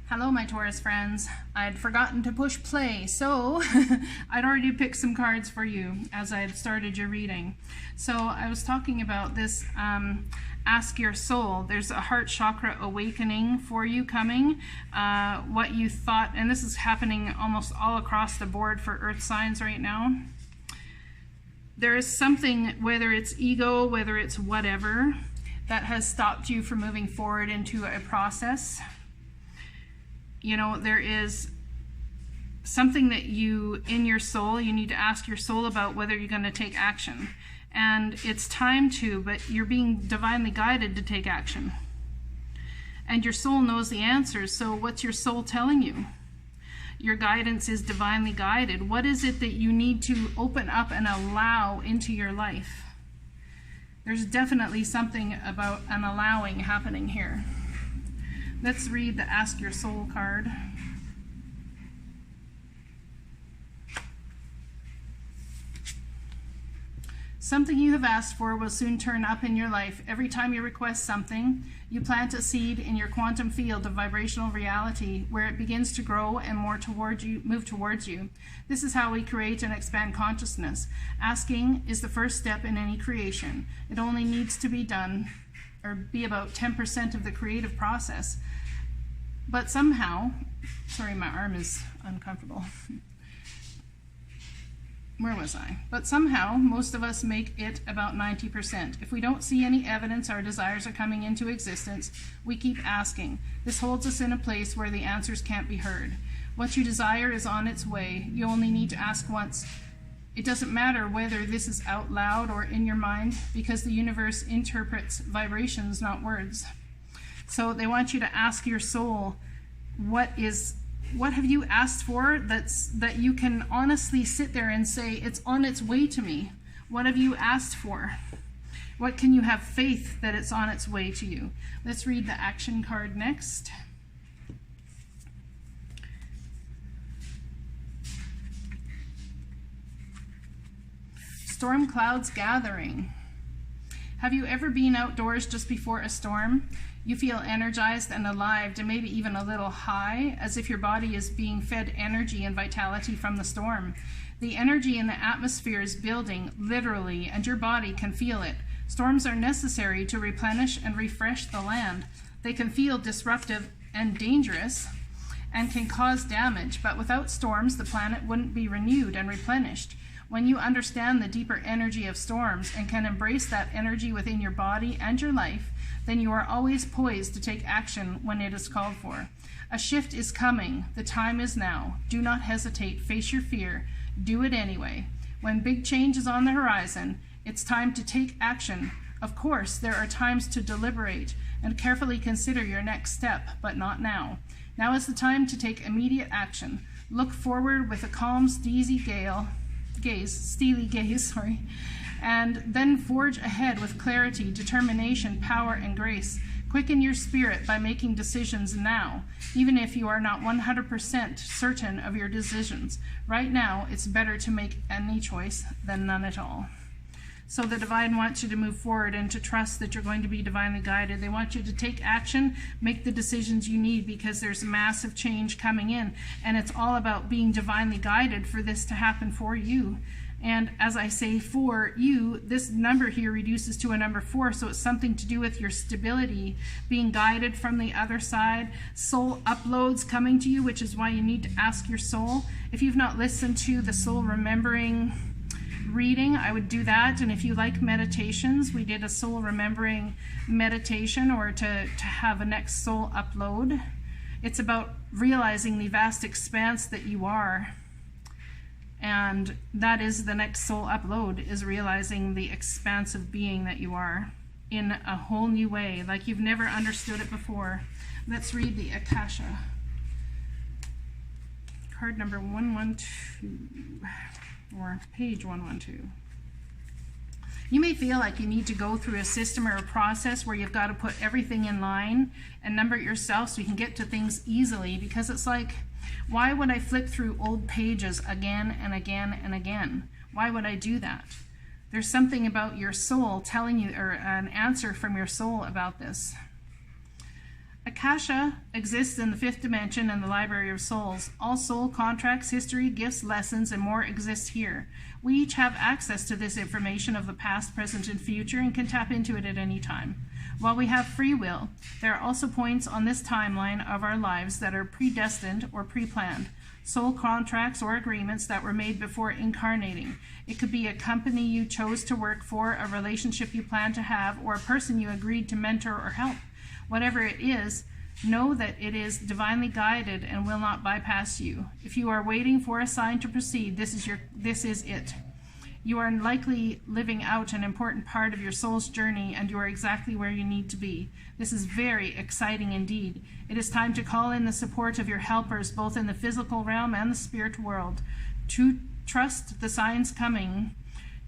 Hello, my Taurus friends. I'd forgotten to push play, so I'd already picked some cards for you as I had started your reading. So I was talking about this ask your soul. There's a heart chakra awakening for you coming. What you thought, and this is happening almost all across the board for earth signs right now. There is something, whether it's ego, whether it's whatever, that has stopped you from moving forward into a process. You know, there is something that you, in your soul, you need to ask your soul about whether you're going to take action. And it's time to, but you're being divinely guided to take action. And your soul knows the answers, so what's your soul telling you? Your guidance is divinely guided. What is it that you need to open up and allow into your life? There's definitely something about an allowing happening here. Let's read the Ask Your Soul card. Something you have asked for will soon turn up in your life. Every time you request something, you plant a seed in your quantum field of vibrational reality where it begins to grow and move towards you. This is how we create and expand consciousness. Asking is the first step in any creation. It only needs to be done or be about 10% of the creative process. But somehow, sorry, my arm is uncomfortable. Where was I? But somehow, most of us make it about 90%. If we don't see any evidence our desires are coming into existence, we keep asking. This holds us in a place where the answers can't be heard. What you desire is on its way. You only need to ask once. It doesn't matter whether this is out loud or in your mind, because the universe interprets vibrations, not words. So they want you to ask your soul, what have you asked for that you can honestly sit there and say, it's on its way to me? What have you asked for? What can you have faith that it's on its way to you? Let's read the action card next. Storm clouds gathering. Have you ever been outdoors just before a storm? You feel energized and alive, and maybe even a little high, as if your body is being fed energy and vitality from the storm. The energy in the atmosphere is building, literally, and your body can feel it. Storms are necessary to replenish and refresh the land. They can feel disruptive and dangerous, and can cause damage, but without storms, the planet wouldn't be renewed and replenished. When you understand the deeper energy of storms and can embrace that energy within your body and your life, then you are always poised to take action when it is called for. A shift is coming. The time is now. Do not hesitate. Face your fear. Do it anyway. When big change is on the horizon, it's time to take action. Of course, there are times to deliberate and carefully consider your next step, but not now. Now is the time to take immediate action. Look forward with a calm, steely gaze, and then forge ahead with clarity, determination, power, and grace. Quicken your spirit by making decisions now, even if you are not 100% certain of your decisions. Right now, it's better to make any choice than none at all. So the divine wants you to move forward and to trust that you're going to be divinely guided. They want you to take action, make the decisions you need, because there's massive change coming in, and it's all about being divinely guided for this to happen for you. And as I say, for you, this number here reduces to a number 4, so it's something to do with your stability, being guided from the other side, soul uploads coming to you, which is why you need to ask your soul. If you've not listened to the soul remembering reading, I would do that. And if you like meditations, we did a soul remembering meditation, or to have a next soul upload. It's about realizing the vast expanse that you are. And that is the next soul upload, is realizing the expansive being that you are in a whole new way, like you've never understood it before. Let's read the Akasha. Card number 112, or page 112. You may feel like you need to go through a system or a process where you've got to put everything in line and number it yourself so you can get to things easily, because it's like, why would I flip through old pages again and again and again? Why would I do that? There's something about your soul telling you, or an answer from your soul about this. Akasha exists in the 5th dimension and the Library of Souls. All soul contracts, history, gifts, lessons, and more exist here. We each have access to this information of the past, present, and future, and can tap into it at any time. While we have free will, there are also points on this timeline of our lives that are predestined or pre-planned. Soul contracts or agreements that were made before incarnating. It could be a company you chose to work for, a relationship you plan to have, or a person you agreed to mentor or help. Whatever it is, know that it is divinely guided and will not bypass you. If you are waiting for a sign to proceed, this is it. You are likely living out an important part of your soul's journey, and you are exactly where you need to be. This is very exciting indeed. It is time to call in the support of your helpers, both in the physical realm and the spirit world, to trust the signs coming,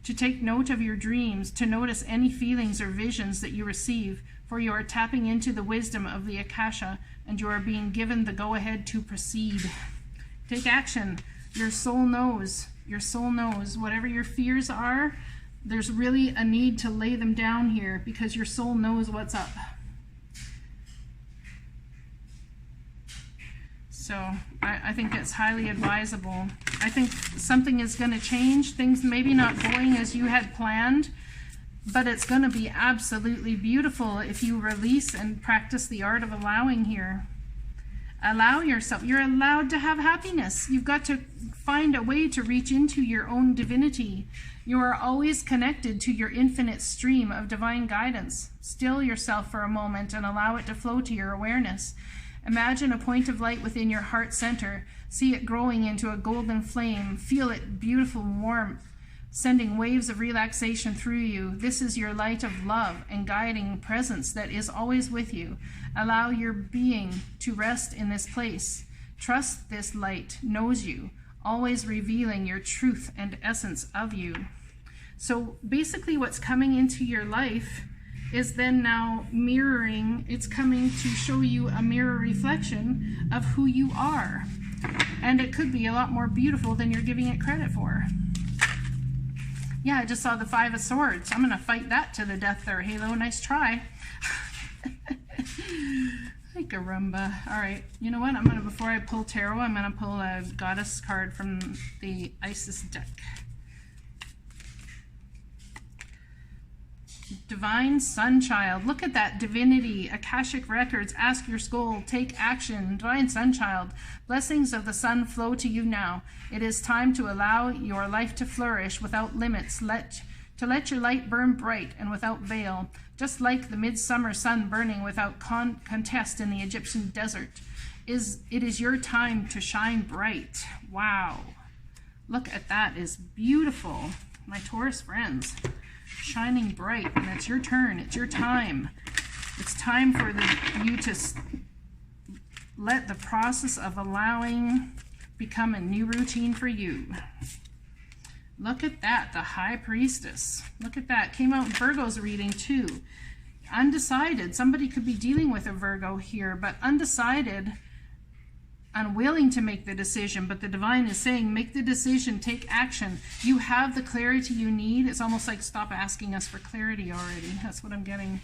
to take note of your dreams, to notice any feelings or visions that you receive, for you are tapping into the wisdom of the Akasha, and you are being given the go-ahead to proceed. Take action. Your soul knows. Your soul knows. Whatever your fears are, there's really a need to lay them down here, because your soul knows what's up. So I think it's highly advisable. I think something is going to change. Things maybe not going as you had planned, but it's going to be absolutely beautiful if you release and practice the art of allowing here. Allow yourself. You're allowed to have happiness. You've got to find a way to reach into your own divinity. You are always connected to your infinite stream of divine guidance. Still yourself for a moment and allow it to flow to your awareness. Imagine a point of light within your heart center. See it growing into a golden flame. Feel it beautiful warmth, sending waves of relaxation through you. This is your light of love and guiding presence that is always with you. Allow your being to rest in this place. Trust this light knows you, always revealing your truth and essence of you. So basically what's coming into your life is then now mirroring. It's coming to show you a mirror reflection of who you are. And it could be a lot more beautiful than you're giving it credit for. Yeah, I just saw the 5 of Swords. I'm going to fight that to the death there, Halo. Nice try. Hi, Garumba. All right, you know what? Before I pull tarot, I'm going to pull a goddess card from the Isis deck. Divine Sunchild. Look at that divinity. Akashic Records. Ask your soul. Take action. Divine Sunchild. Blessings of the sun flow to you now. It is time to allow your life to flourish without limits. Let your light burn bright and without veil, just like the midsummer sun burning without contest in the Egyptian desert. It is your time to shine bright. Wow. Look at that. It's beautiful. My Taurus friends. Shining bright, and it's your turn. It's your time. It's time for you to let the process of allowing become a new routine for you. Look at that, the High Priestess. Look at that. Came out in Virgo's reading too. Undecided. Somebody could be dealing with a Virgo here, but undecided, unwilling to make the decision, but the divine is saying, make the decision, take action. You have the clarity you need. It's almost like stop asking us for clarity already. That's what I'm getting.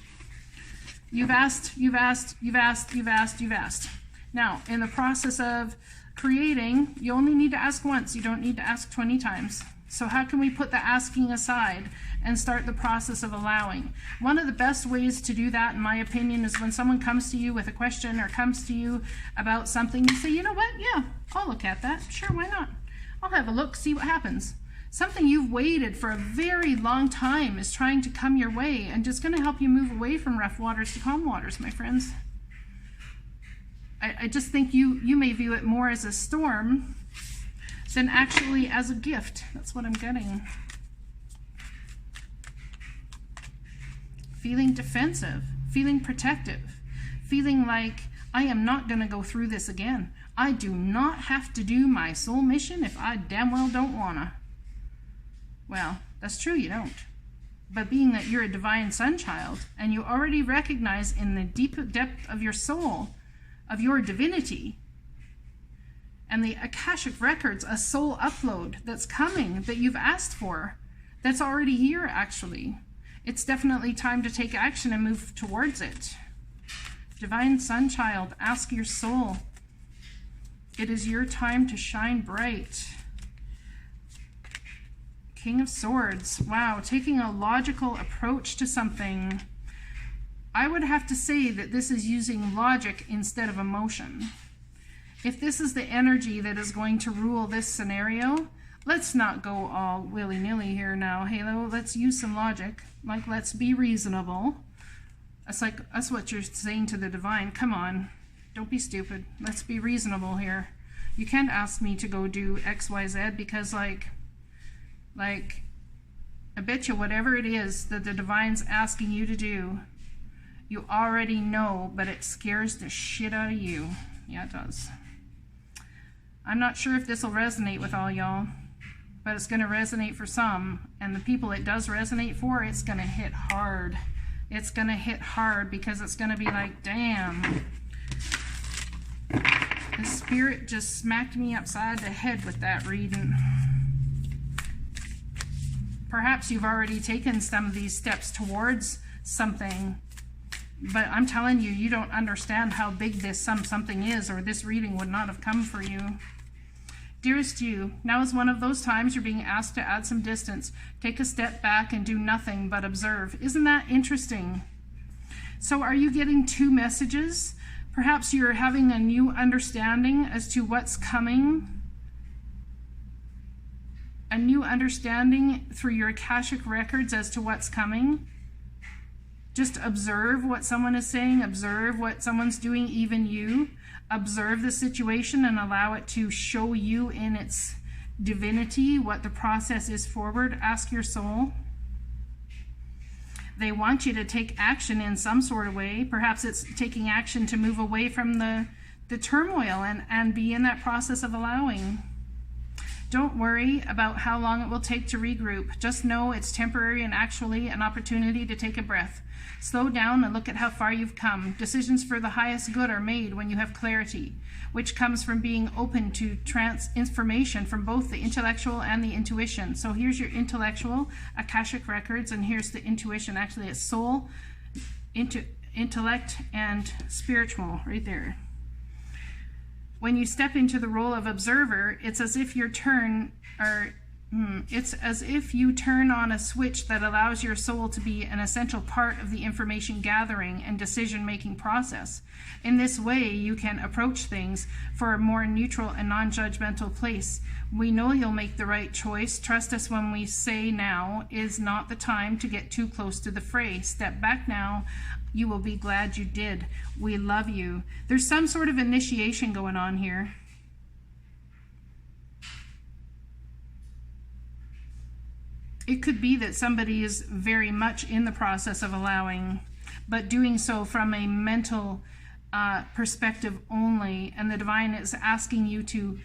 You've asked, you've asked, you've asked, you've asked, you've asked. Now, in the process of creating, you only need to ask once. You don't need to ask 20 times. So how can we put the asking aside and start the process of allowing? One of the best ways to do that, in my opinion, is when someone comes to you with a question or comes to you about something, you say, you know what? Yeah, I'll look at that. Sure, why not? I'll have a look, see what happens. Something you've waited for a very long time is trying to come your way and just going to help you move away from rough waters to calm waters, my friends. I just think you may view it more as a storm than actually as a gift. That's what I'm getting. Feeling defensive, feeling protective, feeling like I am not going to go through this again. I do not have to do my soul mission if I damn well don't wanna. Well, that's true, you don't. But being that you're a divine sun child, and you already recognize in the deep depth of your soul, of your divinity, and the Akashic records, a soul upload that's coming, that you've asked for, that's already here actually. It's definitely time to take action and move towards it. Divine sun child, ask your soul. It is your time to shine bright. King of Swords. Wow, taking a logical approach to something. I would have to say that this is using logic instead of emotion. If this is the energy that is going to rule this scenario, let's not go all willy-nilly here now, Halo. Let's use some logic. Like, let's be reasonable. That's what you're saying to the divine. Come on, don't be stupid. Let's be reasonable here. You can't ask me to go do X, Y, Z because like, I bet you whatever it is that the divine's asking you to do, you already know, but it scares the shit out of you. Yeah, it does. I'm not sure if this will resonate with all y'all, but it's going to resonate for some. And the people it does resonate for, it's going to hit hard. It's going to hit hard because it's going to be like, damn. The spirit just smacked me upside the head with that reading. Perhaps you've already taken some of these steps towards something, but I'm telling you, you don't understand how big this something is, or this reading would not have come for you. Dearest you, now is one of those times you're being asked to add some distance. Take a step back and do nothing but observe. Isn't that interesting? So are you getting two messages? Perhaps you're having a new understanding as to what's coming. A new understanding through your Akashic records as to what's coming. Just observe what someone is saying. Observe what someone's doing, even you. Observe the situation and allow it to show you in its divinity what the process is forward. Ask your soul. They want you to take action in some sort of way. Perhaps it's taking action to move away from the turmoil and be in that process of allowing. Don't worry about how long it will take to regroup. Just know it's temporary and actually an opportunity to take a breath. Slow down and look at how far you've come. Decisions for the highest good are made when you have clarity, which comes from being open to information from both the intellectual and the intuition. So here's your intellectual, Akashic records, and here's the intuition. Actually, it's soul, intellect, and spiritual right there. When you step into the role of observer, it's as if you turn on a switch that allows your soul to be an essential part of the information gathering and decision-making process. In this way, you can approach things for a more neutral and non-judgmental place. We know you'll make the right choice. Trust us when we say now is not the time to get too close to the fray. Step back now. You will be glad you did. We love you. There's some sort of initiation going on here. It could be that somebody is very much in the process of allowing, but doing so from a mental perspective only, and the divine is asking you to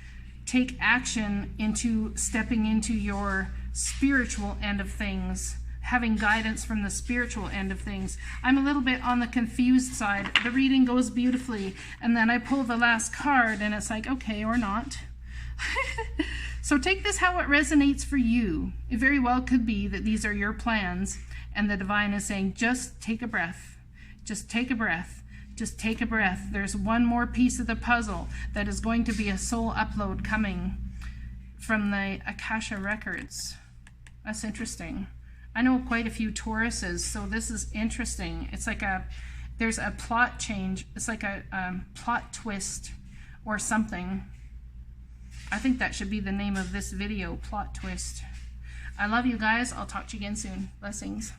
take action into stepping into your spiritual end of things, having guidance from the spiritual end of things. I'm a little bit on the confused side. The reading goes beautifully, and then I pull the last card, and it's like, okay, or not. So take this how it resonates for you. It very well could be that these are your plans, and the divine is saying, just take a breath. Just take a breath. Just take a breath. There's one more piece of the puzzle that is going to be a soul upload coming from the Akasha records. That's interesting. I know quite a few Tauruses, so this is interesting. It's like there's a plot change. It's like a plot twist or something. I think that should be the name of this video, plot twist. I love you guys. I'll talk to you again soon. Blessings.